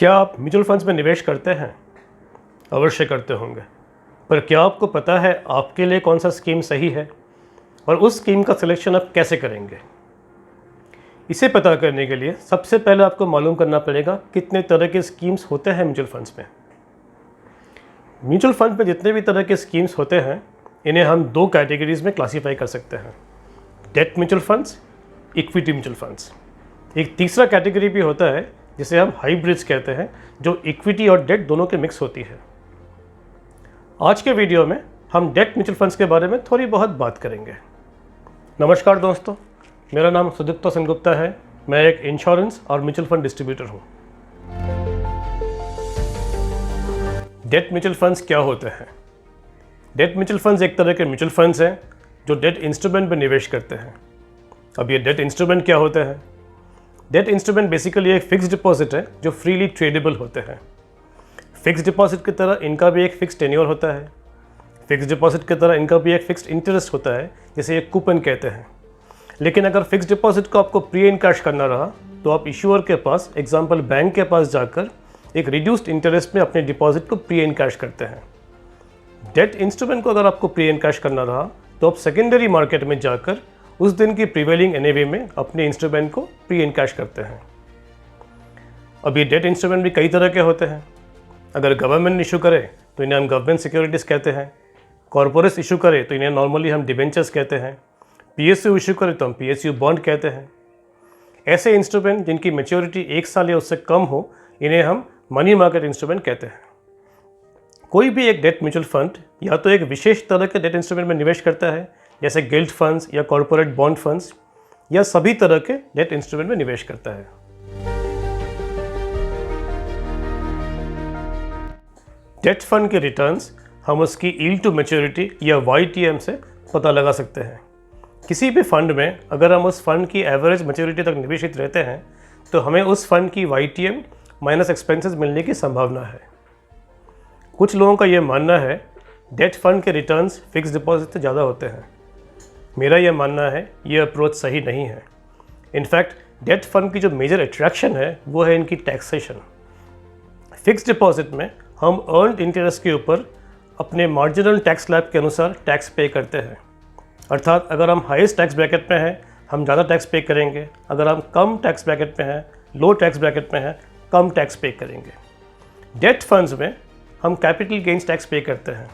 क्या आप mutual funds में निवेश करते हैं? अवश्य करते होंगे, पर क्या आपको पता है आपके लिए कौन सा स्कीम सही है और उस स्कीम का सिलेक्शन आप कैसे करेंगे? इसे पता करने के लिए सबसे पहले आपको मालूम करना पड़ेगा कितने तरह के स्कीम्स होते हैं म्यूचुअल फंड्स में। म्यूचुअल फंड में जितने भी तरह के स्कीम्स होते हैं, इन्हें हम दो कैटेगरीज में क्लासीफाई कर सकते हैं: debt mutual funds, equity mutual funds. एक तीसरा कैटेगरी भी होता है जिसे हम हाइब्रिड्स कहते हैं, जो इक्विटी और डेट दोनों के मिक्स होती है। आज के वीडियो में हम डेट म्यूचुअल फंड्स के बारे में थोड़ी बहुत बात करेंगे। नमस्कार दोस्तों, मेरा नाम सुदीप्ता सेनगुप्ता है। मैं एक इंश्योरेंस और म्यूचुअल फंड डिस्ट्रीब्यूटर हूँ। डेट म्यूचुअल फंड्स क्या होते हैं? डेट म्यूचुअल फंड्स एक तरह के म्यूचुअल फंड्स हैं जो डेट इंस्ट्रूमेंट में निवेश करते हैं। अब ये डेट इंस्ट्रूमेंट क्या होते हैं? डेट इंस्ट्रूमेंट बेसिकली एक फिक्स डिपॉजिट है जो फ्रीली ट्रेडेबल होते हैं। फिक्स डिपॉजिट की तरह इनका भी एक फिक्स टेन्योर होता है। फिक्स डिपॉजिट की तरह इनका भी एक फिक्स्ड इंटरेस्ट होता है, जिसे एक कूपन कहते हैं। लेकिन अगर फिक्स डिपॉजिट को आपको प्री इन कैश करना रहा तो आप इशूअर के पास, एग्जाम्पल बैंक के पास जाकर एक रिड्यूस्ड इंटरेस्ट में अपने डिपॉजिट को प्री इन कैश करते हैं। डेट इंस्ट्रूमेंट को अगर आपको प्री इन कैश करना रहा तो आप सेकेंडरी मार्केट में जाकर उस दिन की प्रीवेलिंग एनएवी में अपने इंस्ट्रूमेंट को प्री इन कैश करते हैं। अब ये डेट इंस्ट्रूमेंट भी कई तरह के होते हैं। अगर गवर्नमेंट इशू करे तो इन्हें हम गवर्नमेंट सिक्योरिटीज़ कहते हैं। कॉर्पोरेट्स इशू करे तो इन्हें नॉर्मली हम डिबेंचर्स कहते हैं। पीएसयू इशू करे तो हम पीएसयू बॉन्ड कहते हैं। ऐसे इंस्ट्रूमेंट जिनकी मैच्योरिटी 1 साल या उससे कम हो, इन्हें हम मनी मार्केट इंस्ट्रूमेंट कहते हैं। कोई भी एक डेट म्यूचुअल फंड या तो एक विशेष तरह के डेट इंस्ट्रूमेंट में निवेश करता है, जैसे गिल्ट फंड्स या कॉर्पोरेट बॉन्ड फंड्स, या सभी तरह के डेट इंस्ट्रूमेंट में निवेश करता है। डेट फंड के रिटर्न्स हम उसकी यील्ड टू मैच्योरिटी या YTM से पता लगा सकते हैं। किसी भी फंड में अगर हम उस फंड की एवरेज मैच्योरिटी तक निवेशित रहते हैं तो हमें उस फंड की YTM माइनस एक्सपेंसेस मिलने की संभावना है। कुछ लोगों का यह मानना है डेट फंड के रिटर्न्स फिक्स डिपॉजिट से ज़्यादा होते हैं। मेरा यह मानना है ये अप्रोच सही नहीं है। इनफैक्ट डेट फंड की जो मेजर अट्रैक्शन है वो है इनकी टैक्सेशन। फिक्स डिपॉजिट में हम अर्नड इंटरेस्ट के ऊपर अपने मार्जिनल टैक्स स्लैब के अनुसार टैक्स पे करते हैं। अर्थात अगर हम हाईएस्ट टैक्स ब्रैकेट में हैं, हम ज़्यादा टैक्स पे करेंगे। अगर हम कम टैक्स ब्रैकेट में हैं, लो टैक्स ब्रैकेट में हैं, कम टैक्स पे करेंगे। डेट फंड्स में हम कैपिटल गेन्स टैक्स पे करते हैं।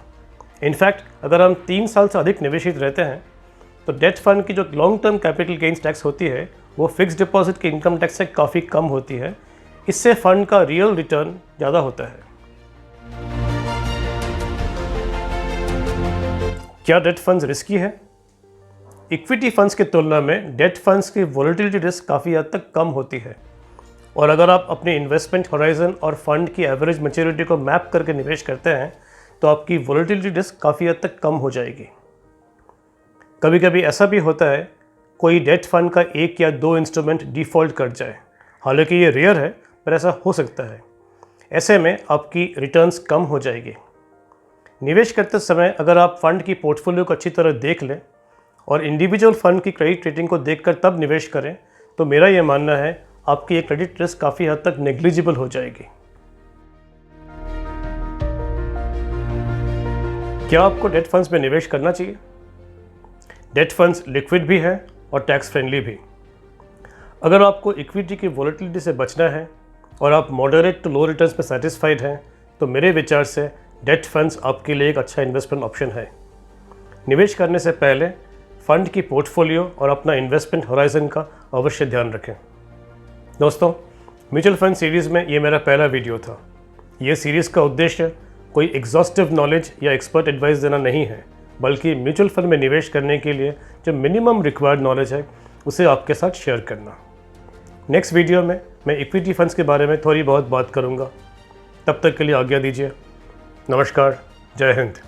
इनफैक्ट अगर हम 3 साल से अधिक निवेशित रहते हैं तो डेट फंड की जो long term capital gains tax होती है वो फिक्स डिपॉजिट के इनकम टैक्स से काफ़ी कम होती है। इससे फंड का रियल रिटर्न ज़्यादा होता है। क्या डेट फंड्स रिस्की है? इक्विटी फंड्स की तुलना में डेट फंड्स की वोलेटिलिटी रिस्क काफ़ी हद तक कम होती है, और अगर आप अपने इन्वेस्टमेंट होराइजन और फंड की एवरेज मैच्योरिटी को मैप करके निवेश करते हैं तो आपकी वोलेटिलिटी रिस्क काफ़ी हद तक कम हो जाएगी। कभी कभी ऐसा भी होता है कोई डेट फंड का 1 या 2 इंस्ट्रूमेंट डिफ़ॉल्ट कर जाए। हालांकि ये रेयर है, पर ऐसा हो सकता है। ऐसे में आपकी रिटर्न्स कम हो जाएगी। निवेश करते समय अगर आप फंड की पोर्टफोलियो को अच्छी तरह देख लें और इंडिविजुअल फंड की क्रेडिट रेटिंग को देखकर तब निवेश करें तो मेरा ये मानना है आपकी ये क्रेडिट रिस्क काफ़ी हद तक नेग्लिजिबल हो जाएगी। क्या आपको डेट फंड्स में निवेश करना चाहिए? डेट फंड्स लिक्विड भी हैं और टैक्स फ्रेंडली भी। अगर आपको इक्विटी की वोलेटिलिटी से बचना है और आप मॉडरेट टू लो रिटर्न्स में सेटिस्फाइड हैं तो मेरे विचार से डेट फंड्स आपके लिए एक अच्छा इन्वेस्टमेंट ऑप्शन है। निवेश करने से पहले फंड की पोर्टफोलियो और अपना इन्वेस्टमेंट होराइजन का अवश्य ध्यान रखें। दोस्तों, म्यूचुअल फंड सीरीज़ में ये मेरा पहला वीडियो था। ये सीरीज़ का उद्देश्य कोई एग्जॉस्टिव नॉलेज या एक्सपर्ट एडवाइस देना नहीं है, बल्कि म्यूचुअल फंड में निवेश करने के लिए जो मिनिमम रिक्वायर्ड नॉलेज है उसे आपके साथ शेयर करना। नेक्स्ट वीडियो में मैं इक्विटी फंड्स के बारे में थोड़ी बहुत बात करूँगा। तब तक के लिए आज्ञा दीजिए। नमस्कार, जय हिंद।